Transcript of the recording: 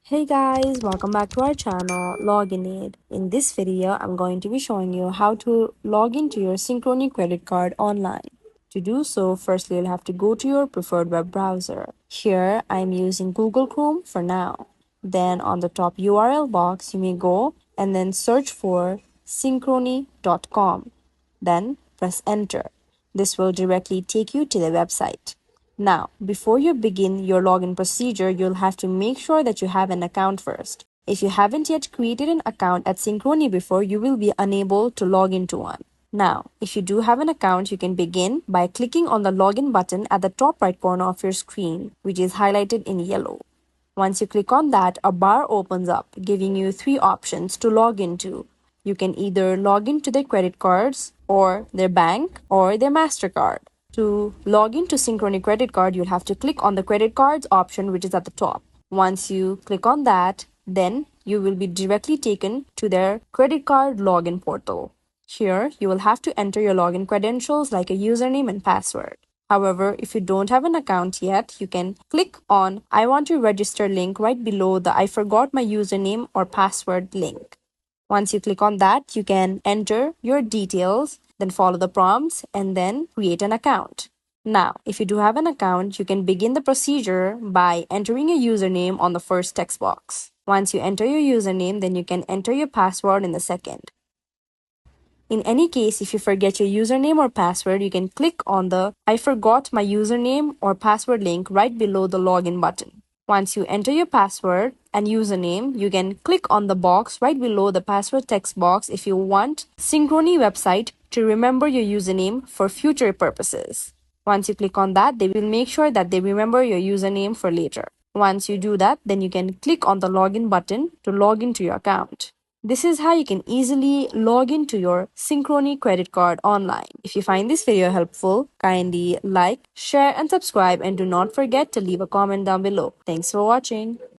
Hey guys, welcome back to our channel Login Aid. In this video, I'm going to be showing you how to log into your Synchrony credit card online. To do so, firstly you'll have to go to your preferred web browser. Here, I'm using Google Chrome for now. Then on the top URL box, you may go and then search for synchrony.com. Then press enter. This will directly take you to the website. Now, before you begin your login procedure, you'll have to make sure that you have an account first. If you haven't yet created an account at Synchrony before, you will be unable to log into one. Now, if you do have an account, you can begin by clicking on the login button at the top right corner of your screen, which is highlighted in yellow. Once you click on that, a bar opens up, giving you three options to log into. You can either log into their credit cards, or their bank, or their MasterCard. To log into Synchrony Credit Card, you'll have to click on the credit cards option, which is at the top. Once you click on that, then you will be directly taken to their credit card login portal. Here, you will have to enter your login credentials like a username and password. However, if you don't have an account yet, you can click on I want to register link right below the I forgot my username or password link. Once you click on that, you can enter your details, then follow the prompts, and then create an account. Now, if you do have an account, you can begin the procedure by entering a username on the first text box. Once you enter your username, then you can enter your password in the second. In any case, if you forget your username or password, you can click on the I forgot my username or password link right below the login button. Once you enter your password and username, you can click on the box right below the password text box if you want Synchrony website to remember your username for future purposes. Once you click on that, they will make sure that they remember your username for later. Once you do that, then you can click on the login button to log into your account. This is how you can easily log into your Synchrony credit card online. If you find this video helpful, kindly like, share and subscribe, and do not forget to leave a comment down below. Thanks for watching.